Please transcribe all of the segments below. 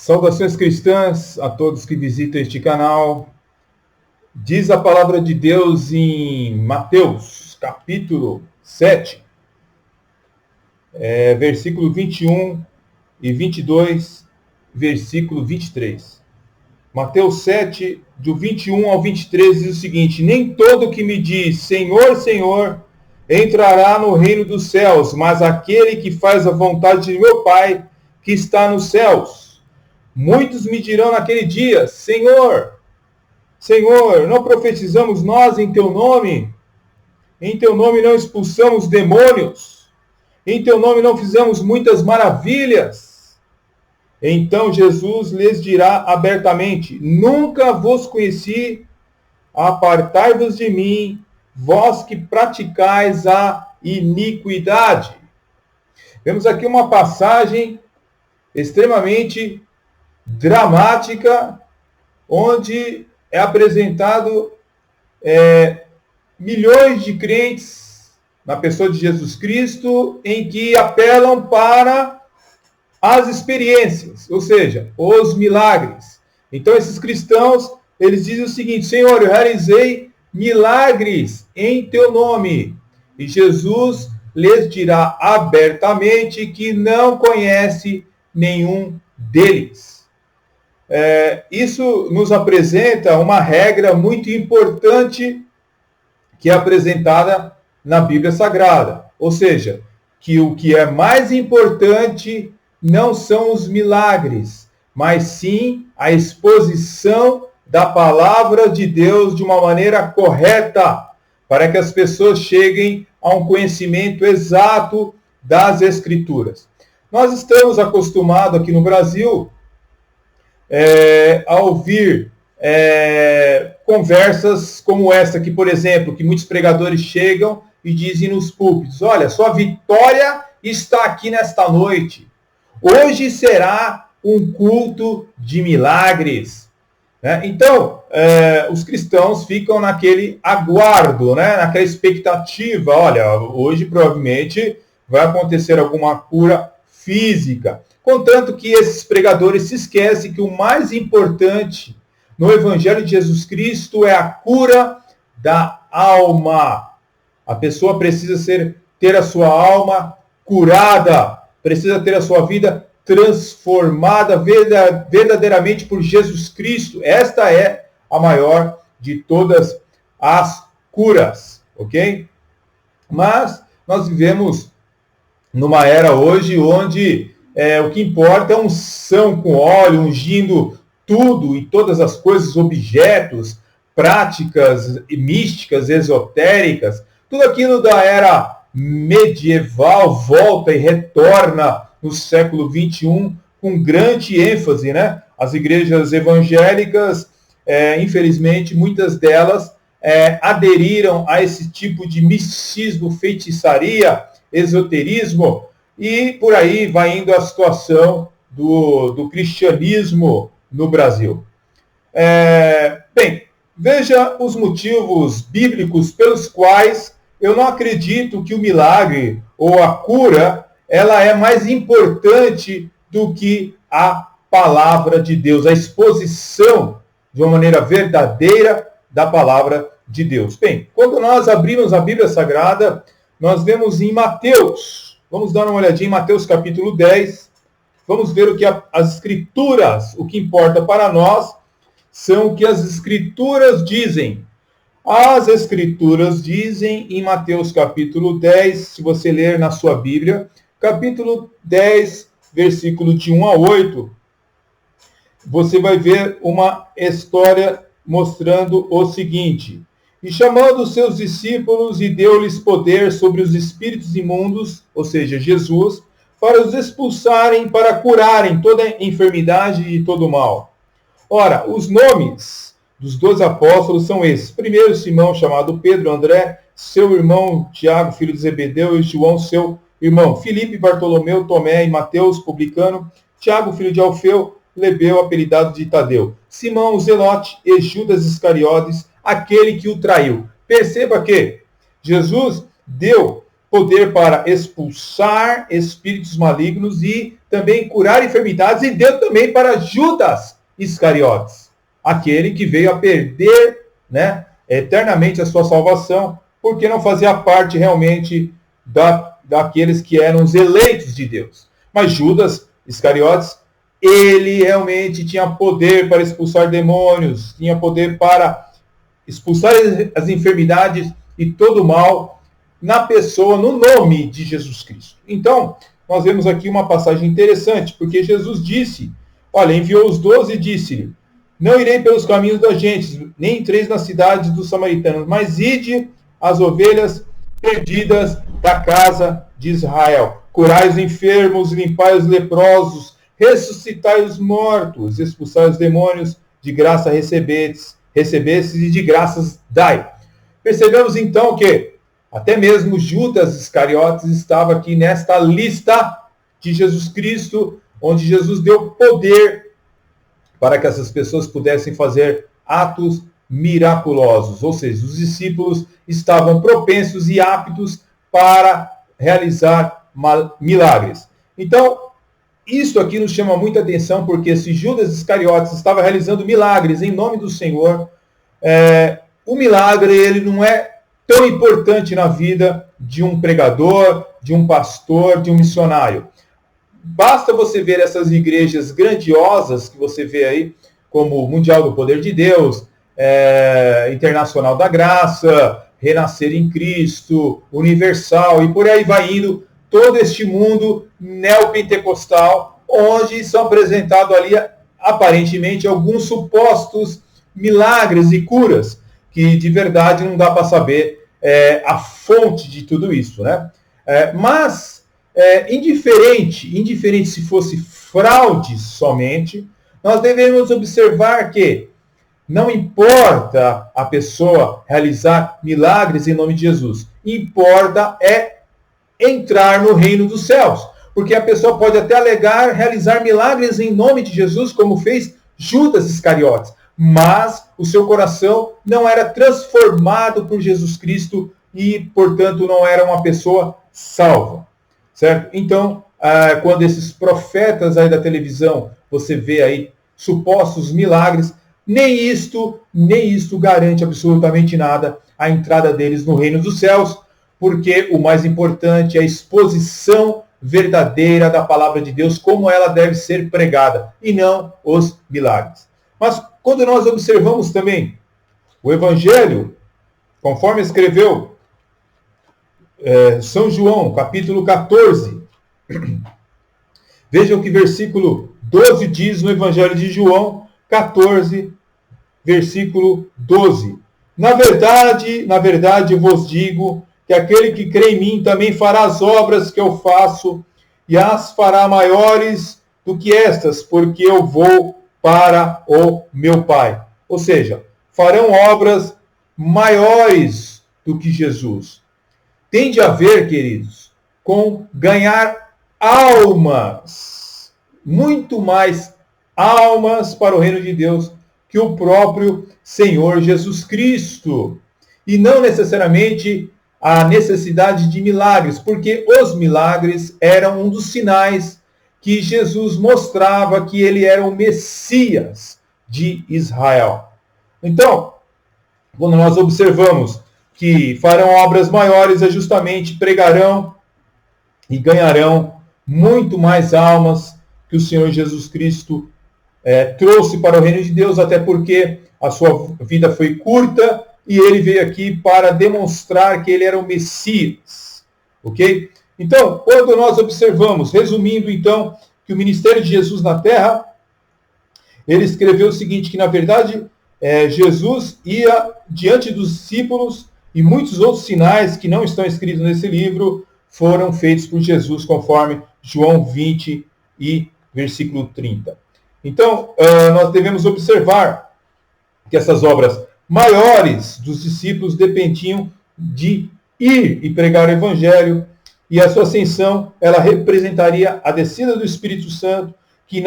Saudações cristãs a todos que visitam este canal. Diz a palavra de Deus em Mateus, capítulo 7, versículo 21 e 22, versículo 23. Mateus 7, do 21 ao 23, diz o seguinte: Nem todo que me diz Senhor, Senhor, entrará no reino dos céus, mas aquele que faz a vontade de meu Pai, que está nos céus. Muitos me dirão naquele dia: Senhor, Senhor, não profetizamos nós em teu nome? Em teu nome não expulsamos demônios? Em teu nome não fizemos muitas maravilhas? Então Jesus lhes dirá abertamente: Nunca vos conheci, apartai-vos de mim, vós que praticais a iniquidade. Vemos aqui uma passagem extremamente dramática, onde é apresentado milhões de crentes na pessoa de Jesus Cristo, em que apelam para as experiências, ou seja, os milagres. Então esses cristãos, eles dizem o seguinte: Senhor, eu realizei milagres em teu nome. E Jesus lhes dirá abertamente que não conhece nenhum deles. Isso nos apresenta uma regra muito importante que é apresentada na Bíblia Sagrada. Ou seja, que o que é mais importante não são os milagres, mas sim a exposição da palavra de Deus de uma maneira correta, para que as pessoas cheguem a um conhecimento exato das Escrituras. Nós estamos acostumados aqui no Brasil a ouvir conversas como essa aqui, por exemplo, que muitos pregadores chegam e dizem nos púlpitos: olha, sua vitória está aqui nesta noite. Hoje será um culto de milagres. Então, os cristãos ficam naquele aguardo, naquela expectativa. Olha, hoje provavelmente vai acontecer alguma cura física. Contanto que esses pregadores se esquecem que o mais importante no Evangelho de Jesus Cristo é a cura da alma. A pessoa precisa ter a sua alma curada, precisa ter a sua vida transformada verdadeiramente por Jesus Cristo. Esta é a maior de todas as curas, ok? Mas nós vivemos numa era hoje onde o que importa é unção com óleo, ungindo tudo e todas as coisas, objetos, práticas místicas, esotéricas. Tudo aquilo da era medieval volta e retorna no século XXI com grande ênfase, As igrejas evangélicas, infelizmente, muitas delas aderiram a esse tipo de misticismo, feitiçaria, esoterismo, e por aí vai indo a situação do cristianismo no Brasil. Bem, veja os motivos bíblicos pelos quais eu não acredito que o milagre ou a cura ela é mais importante do que a palavra de Deus, a exposição de uma maneira verdadeira da palavra de Deus. Bem, quando nós abrimos a Bíblia Sagrada, nós vemos em Mateus. Vamos dar uma olhadinha em Mateus capítulo 10. Vamos ver o que as Escrituras, o que importa para nós, são o que as Escrituras dizem. As Escrituras dizem em Mateus capítulo 10, se você ler na sua Bíblia, capítulo 10, versículo de 1 a 8, você vai ver uma história mostrando o seguinte: E chamando os seus discípulos, e deu-lhes poder sobre os espíritos imundos, ou seja, Jesus, para os expulsarem, para curarem toda enfermidade e todo mal. Ora, os nomes dos 12 apóstolos são esses. Primeiro, Simão, chamado Pedro, André, seu irmão Tiago, filho de Zebedeu, e João, seu irmão, Filipe, Bartolomeu, Tomé e Mateus, publicano, Tiago, filho de Alfeu, Lebeu, apelidado de Tadeu, Simão, o Zelote, e Judas Iscariotes, aquele que o traiu. Perceba que Jesus deu poder para expulsar espíritos malignos e também curar enfermidades, e deu também para Judas Iscariotes, aquele que veio a perder, né, eternamente a sua salvação, porque não fazia parte realmente daqueles que eram os eleitos de Deus. Mas Judas Iscariotes, ele realmente tinha poder para expulsar demônios, tinha poder para expulsar as enfermidades e todo o mal na pessoa, no nome de Jesus Cristo. Então, nós vemos aqui uma passagem interessante, porque Jesus disse, olha, enviou os 12 e disse-lhe, não irei pelos caminhos das gentes, nem entreis nas cidades dos samaritanos, mas ide as ovelhas perdidas da casa de Israel. Curai os enfermos, limpai os leprosos, ressuscitai os mortos, expulsai os demônios, de graça recebestes e de graças dai. Percebemos então que até mesmo Judas Iscariotes estava aqui nesta lista de Jesus Cristo, onde Jesus deu poder para que essas pessoas pudessem fazer atos miraculosos. Ou seja, os discípulos estavam propensos e aptos para realizar milagres. Então, isso aqui nos chama muita atenção, porque se Judas Iscariotes estava realizando milagres em nome do Senhor, o milagre ele não é tão importante na vida de um pregador, de um pastor, de um missionário. Basta você ver essas igrejas grandiosas que você vê aí, como o Mundial do Poder de Deus, Internacional da Graça, Renascer em Cristo, Universal, e por aí vai indo, todo este mundo neopentecostal, onde são apresentados ali, aparentemente, alguns supostos milagres e curas, que de verdade não dá para saber a fonte de tudo isso, né? Mas, indiferente se fosse fraude somente, nós devemos observar que não importa a pessoa realizar milagres em nome de Jesus, importa entrar no reino dos céus, porque a pessoa pode até alegar realizar milagres em nome de Jesus, como fez Judas Iscariotes, mas o seu coração não era transformado por Jesus Cristo e, portanto, não era uma pessoa salva, certo? Então, quando esses profetas aí da televisão, você vê aí supostos milagres, nem isto garante absolutamente nada a entrada deles no reino dos céus, porque o mais importante é a exposição verdadeira da palavra de Deus, como ela deve ser pregada, e não os milagres. Mas quando nós observamos também o Evangelho, conforme escreveu São João, capítulo 14, vejam que versículo 12 diz no Evangelho de João, 14, versículo 12. Na verdade vos digo que aquele que crê em mim também fará as obras que eu faço, e as fará maiores do que estas, porque eu vou para o meu Pai. Ou seja, farão obras maiores do que Jesus. Tem de a ver, queridos, com ganhar almas, muito mais almas para o reino de Deus que o próprio Senhor Jesus Cristo. E não necessariamente a necessidade de milagres, porque os milagres eram um dos sinais que Jesus mostrava que ele era o Messias de Israel. Então, quando nós observamos que farão obras maiores, é justamente pregarão e ganharão muito mais almas que o Senhor Jesus Cristo trouxe para o reino de Deus, até porque a sua vida foi curta e ele veio aqui para demonstrar que ele era o Messias. Ok? Então, quando nós observamos, resumindo então, que o ministério de Jesus na terra, ele escreveu o seguinte, que na verdade Jesus ia diante dos discípulos e muitos outros sinais que não estão escritos nesse livro foram feitos por Jesus, conforme João 20 e versículo 30. Então, nós devemos observar que essas obras maiores dos discípulos dependiam de ir e pregar o Evangelho, e a sua ascensão, ela representaria a descida do Espírito Santo, que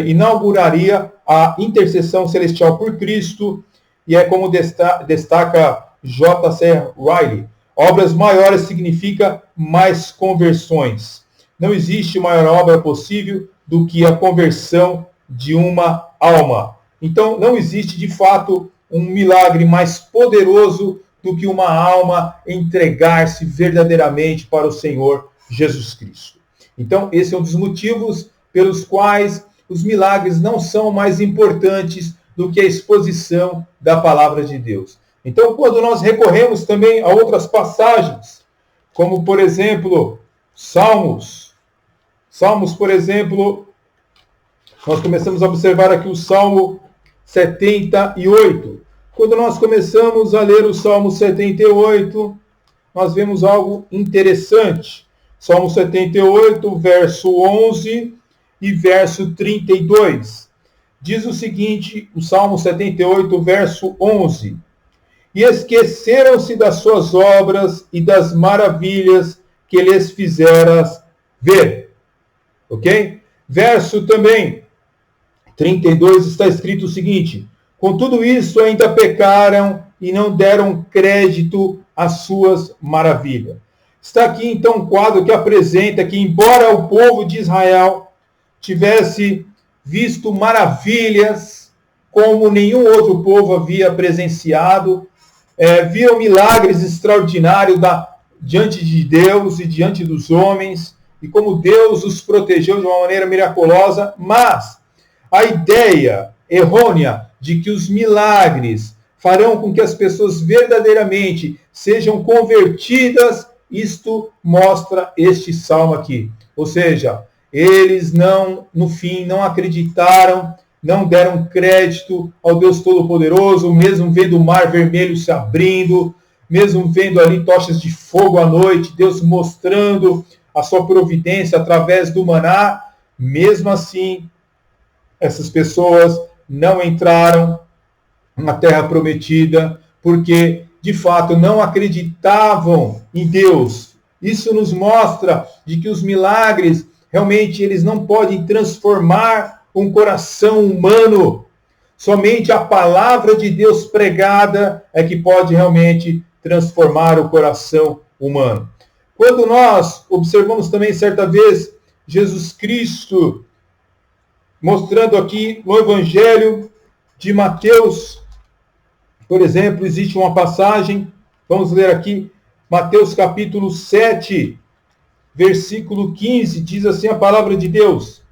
inauguraria a intercessão celestial por Cristo, e é como destaca J.C. Riley, Obras maiores significa mais conversões. Não existe maior obra possível do que a conversão de uma alma. Então, não existe, de fato, um milagre mais poderoso do que uma alma entregar-se verdadeiramente para o Senhor Jesus Cristo. Então, esse é um dos motivos pelos quais os milagres não são mais importantes do que a exposição da palavra de Deus. Então, quando nós recorremos também a outras passagens, como, por exemplo, Salmos, por exemplo, nós começamos a observar aqui o Salmo 78. Quando nós começamos a ler o Salmo 78, nós vemos algo interessante. Salmo 78, verso 11 e verso 32. Diz o seguinte, o Salmo 78, verso 11. E esqueceram-se das suas obras e das maravilhas que lhes fizeras ver. Ok? Verso também 32 está escrito o seguinte: com tudo isso ainda pecaram e não deram crédito às suas maravilhas. Está aqui então um quadro que apresenta que, embora o povo de Israel tivesse visto maravilhas como nenhum outro povo havia presenciado, viram milagres extraordinários diante de Deus e diante dos homens, e como Deus os protegeu de uma maneira miraculosa, mas a ideia errônea de que os milagres farão com que as pessoas verdadeiramente sejam convertidas, isto mostra este salmo aqui. Ou seja, eles no fim, não acreditaram, não deram crédito ao Deus Todo-Poderoso, mesmo vendo o mar vermelho se abrindo, mesmo vendo ali tochas de fogo à noite, Deus mostrando a sua providência através do maná. Mesmo assim, essas pessoas não entraram na terra prometida, porque, de fato, não acreditavam em Deus. Isso nos mostra de que os milagres, realmente, eles não podem transformar um coração humano. Somente a palavra de Deus pregada é que pode realmente transformar o coração humano. Quando nós observamos também, certa vez, Jesus Cristo mostrando aqui no Evangelho de Mateus, por exemplo, existe uma passagem, vamos ler aqui, Mateus capítulo 7, versículo 15, diz assim a palavra de Deus.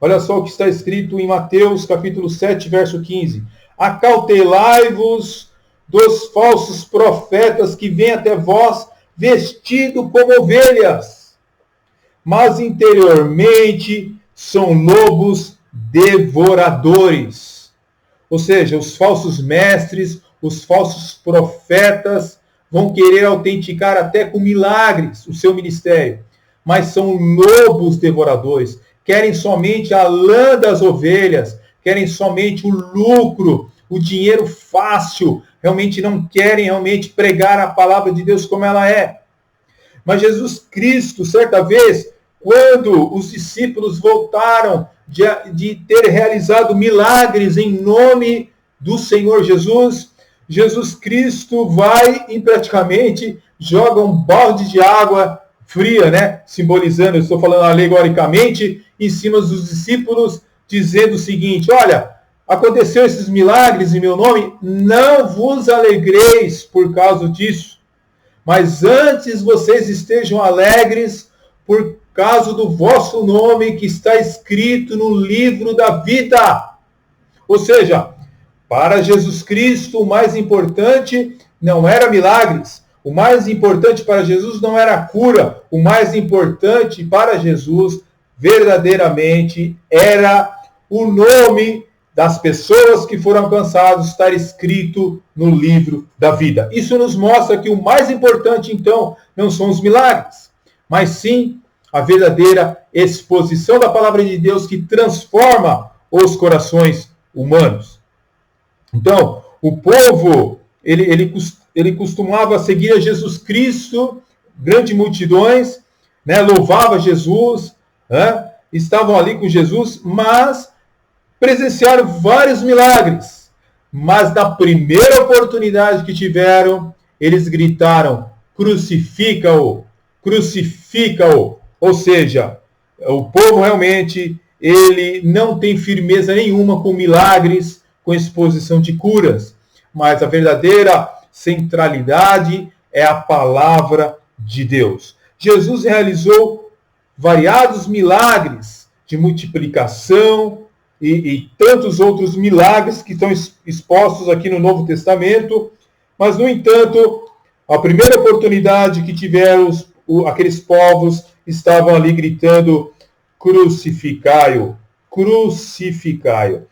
Olha só o que está escrito em Mateus capítulo 7, verso 15. Acautelai-vos dos falsos profetas que vêm até vós vestidos como ovelhas, mas interiormente são lobos devoradores. Ou seja, os falsos mestres, os falsos profetas vão querer autenticar até com milagres o seu ministério, mas são lobos devoradores. Querem somente a lã das ovelhas, querem somente o lucro, o dinheiro fácil, realmente não querem realmente pregar a palavra de Deus como ela é. Mas Jesus Cristo, certa vez, quando os discípulos voltaram de ter realizado milagres em nome do Senhor Jesus, Jesus Cristo vai e praticamente joga um balde de água fria, né? Simbolizando, eu estou falando alegoricamente, em cima dos discípulos, dizendo o seguinte: olha, aconteceu esses milagres em meu nome, não vos alegreis por causa disso, mas antes vocês estejam alegres por causa do vosso nome que está escrito no livro da vida. Ou seja, para Jesus Cristo, o mais importante não era milagres, o mais importante para Jesus não era a cura, o mais importante para Jesus verdadeiramente era o nome das pessoas que foram alcançadas estar escrito no livro da vida. Isso nos mostra que o mais importante, então, não são os milagres, mas sim a verdadeira exposição da palavra de Deus que transforma os corações humanos. Então, o povo, ele costumava seguir a Jesus Cristo, grandes multidões, né, louvava Jesus, né, estavam ali com Jesus, mas presenciaram vários milagres. Mas na primeira oportunidade que tiveram, eles gritaram: crucifica-o, crucifica-o. Ou seja, o povo realmente, ele não tem firmeza nenhuma com milagres, com exposição de curas, mas a verdadeira centralidade é a palavra de Deus. Jesus realizou variados milagres de multiplicação e tantos outros milagres que estão expostos aqui no Novo Testamento, mas, no entanto, a primeira oportunidade que tiveram aqueles povos estavam ali gritando: crucificai-o, crucificai-o.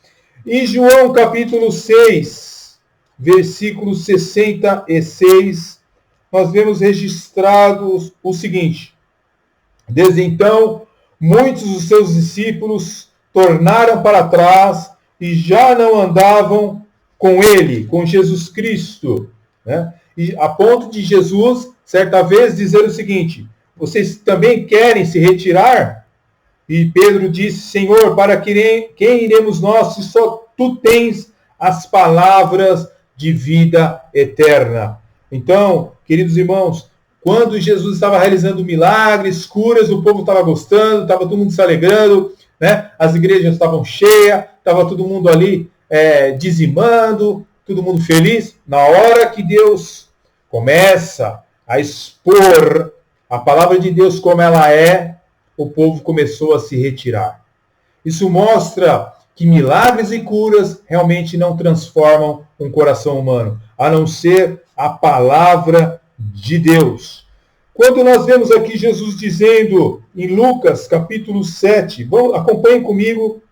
Em João capítulo 6, versículo 66, nós vemos registrado o seguinte: desde então, muitos dos seus discípulos tornaram para trás e já não andavam com ele, com Jesus Cristo, né? E a ponto de Jesus, certa vez, dizer o seguinte: vocês também querem se retirar? E Pedro disse: Senhor, para quem iremos nós, se só tu tens as palavras de vida eterna? Então, queridos irmãos, quando Jesus estava realizando milagres, curas, o povo estava gostando, estava todo mundo se alegrando, né? As igrejas estavam cheias, estava todo mundo ali dizimando, todo mundo feliz. Na hora que Deus começa a expor a palavra de Deus como ela é, o povo começou a se retirar. Isso mostra que milagres e curas realmente não transformam um coração humano, a não ser a palavra de Deus. Quando nós vemos aqui Jesus dizendo em Lucas capítulo 7, acompanhem comigo,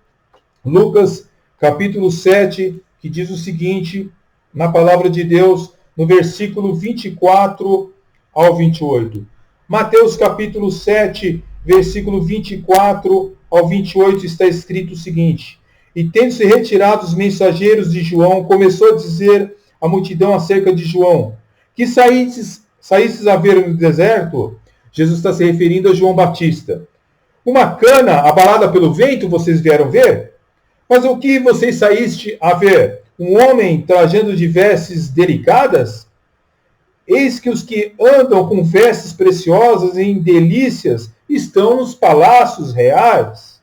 Lucas capítulo 7, que diz o seguinte, na palavra de Deus, no versículo 24 ao 28. Mateus capítulo 7, versículo 24 ao 28, está escrito o seguinte: e tendo-se retirado os mensageiros de João, começou a dizer à multidão acerca de João: que saístes a ver no deserto? Jesus está se referindo a João Batista. Uma cana abalada pelo vento vocês vieram ver? Mas o que vocês saíste a ver? Um homem trajando de vestes delicadas? Eis que os que andam com vestes preciosas em delícias estão nos palácios reais.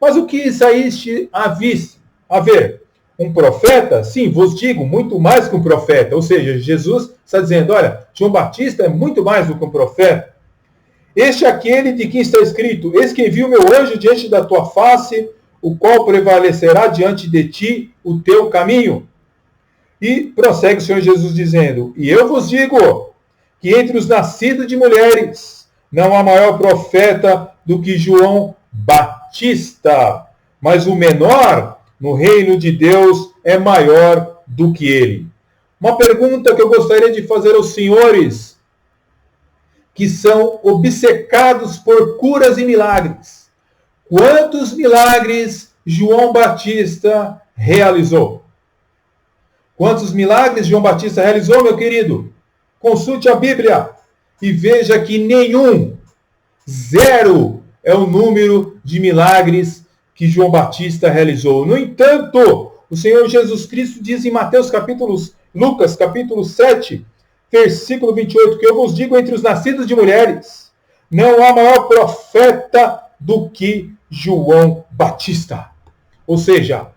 Mas o que saíste a ver? Um profeta? Sim, vos digo, muito mais que um profeta. Ou seja, Jesus está dizendo: olha, João Batista é muito mais do que um profeta. Este é aquele de quem está escrito: eis que vi o meu anjo diante da tua face, o qual prevalecerá diante de ti o teu caminho. E prossegue o Senhor Jesus dizendo: e eu vos digo que entre os nascidos de mulheres não há maior profeta do que João Batista, mas o menor no reino de Deus é maior do que ele. Uma pergunta que eu gostaria de fazer aos senhores que são obcecados por curas e milagres: quantos milagres João Batista realizou? Quantos milagres João Batista realizou, meu querido? Consulte a Bíblia e veja que nenhum, zero, é o número de milagres que João Batista realizou. No entanto, o Senhor Jesus Cristo diz em Lucas capítulo 7, versículo 28, que eu vos digo: entre os nascidos de mulheres, não há maior profeta do que João Batista. Ou seja,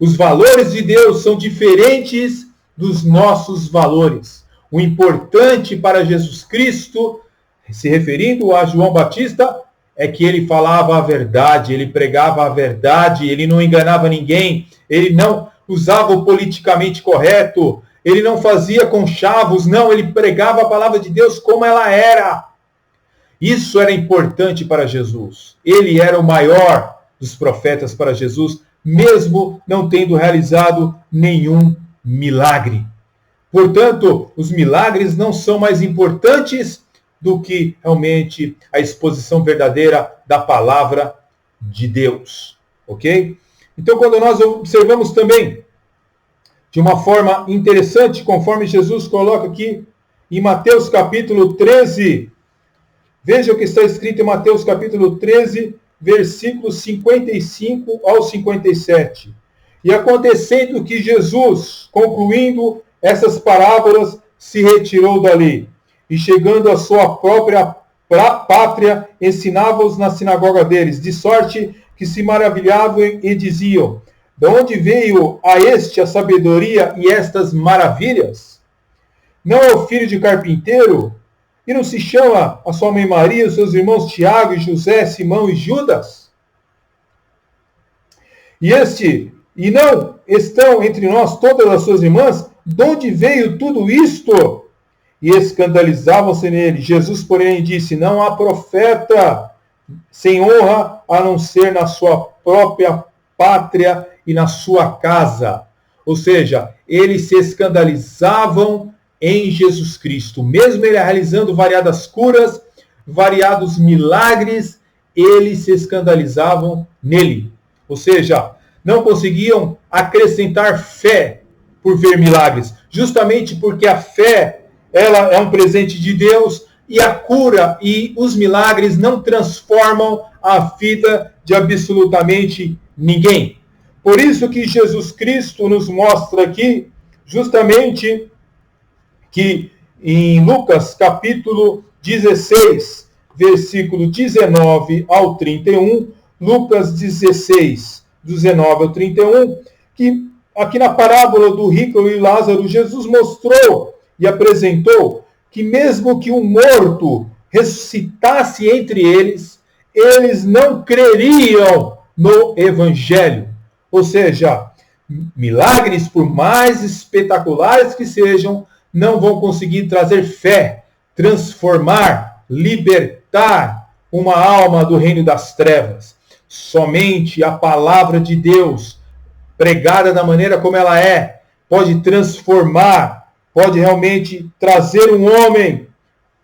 os valores de Deus são diferentes dos nossos valores. O importante para Jesus Cristo, se referindo a João Batista, é que ele falava a verdade, ele pregava a verdade, ele não enganava ninguém, ele não usava o politicamente correto, ele não fazia conchavos, não, ele pregava a palavra de Deus como ela era. Isso era importante para Jesus. Ele era o maior dos profetas para Jesus, mesmo não tendo realizado nenhum milagre. Portanto, os milagres não são mais importantes do que realmente a exposição verdadeira da palavra de Deus. Ok? Então, quando nós observamos também, de uma forma interessante, conforme Jesus coloca aqui em Mateus capítulo 13, veja o que está escrito em Mateus capítulo 13, versículos 55 ao 57. E acontecendo que Jesus, concluindo essas parábolas, se retirou dali. E chegando à sua própria pátria, ensinava-os na sinagoga deles, de sorte que se maravilhavam e diziam: de onde veio a este a sabedoria e estas maravilhas? Não é o filho de carpinteiro? E não se chama a sua mãe Maria, os seus irmãos Tiago, José, Simão e Judas? E não estão entre nós todas as suas irmãs? De onde veio tudo isto? E escandalizavam-se nele. Jesus, porém, disse: não há profeta sem honra a não ser na sua própria pátria e na sua casa. Ou seja, eles se escandalizavam em Jesus Cristo. Mesmo ele realizando variadas curas, variados milagres, eles se escandalizavam nele. Ou seja, não conseguiam acrescentar fé por ver milagres. Justamente porque a fé, ela é um presente de Deus, e a cura e os milagres não transformam a vida de absolutamente ninguém. Por isso que Jesus Cristo nos mostra aqui, justamente, que em Lucas capítulo 16, versículo 19 ao 31, Lucas 16, 19 ao 31, que aqui na parábola do rico e Lázaro, Jesus mostrou e apresentou que mesmo que um morto ressuscitasse entre eles, eles não creriam no Evangelho. Ou seja, milagres, por mais espetaculares que sejam, não vão conseguir trazer fé, transformar, libertar uma alma do reino das trevas. Somente a palavra de Deus, pregada da maneira como ela é, pode transformar, pode realmente trazer um homem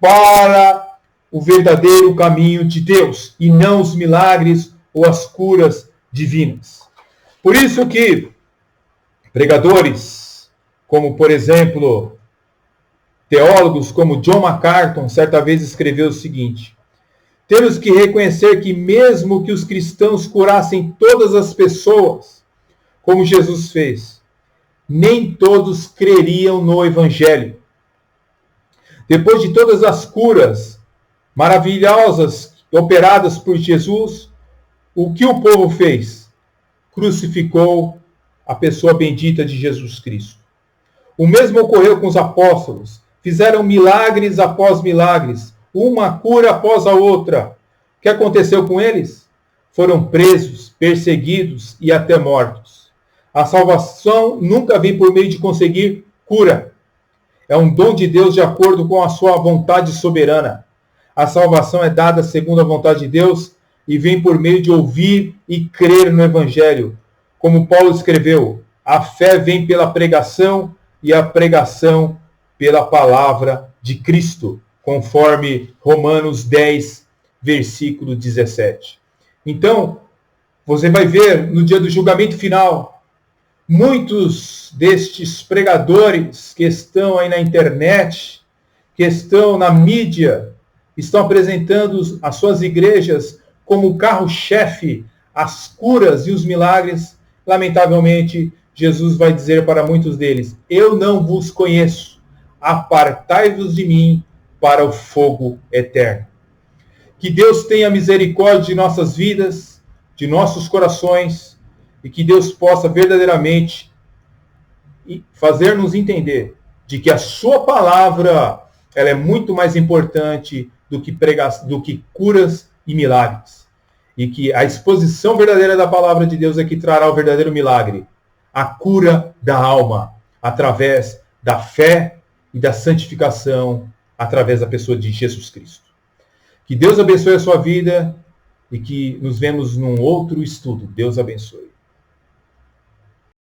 para o verdadeiro caminho de Deus, e não os milagres ou as curas divinas. Por isso que pregadores, como por exemplo, teólogos como John MacArthur, certa vez escreveu o seguinte: temos que reconhecer que mesmo que os cristãos curassem todas as pessoas, como Jesus fez, nem todos creriam no Evangelho. Depois de todas as curas maravilhosas operadas por Jesus, o que o povo fez? Crucificou a pessoa bendita de Jesus Cristo. O mesmo ocorreu com os apóstolos. Fizeram milagres após milagres, uma cura após a outra. O que aconteceu com eles? Foram presos, perseguidos e até mortos. A salvação nunca vem por meio de conseguir cura. É um dom de Deus de acordo com a sua vontade soberana. A salvação é dada segundo a vontade de Deus e vem por meio de ouvir e crer no Evangelho. Como Paulo escreveu, a fé vem pela pregação e a pregação pela palavra de Cristo, conforme Romanos 10, versículo 17. Então, você vai ver no dia do julgamento final, muitos destes pregadores que estão aí na internet, que estão na mídia, estão apresentando as suas igrejas como carro-chefe, as curas e os milagres. Lamentavelmente, Jesus vai dizer para muitos deles: eu não vos conheço, apartai-vos de mim para o fogo eterno. Que Deus tenha misericórdia de nossas vidas, de nossos corações, e que Deus possa verdadeiramente fazer-nos entender de que a sua palavra ela é muito mais importante do que curas e milagres. E que a exposição verdadeira da palavra de Deus é que trará o verdadeiro milagre, a cura da alma, através da fé e da santificação, através da pessoa de Jesus Cristo. Que Deus abençoe a sua vida e que nos vemos num outro estudo. Deus abençoe.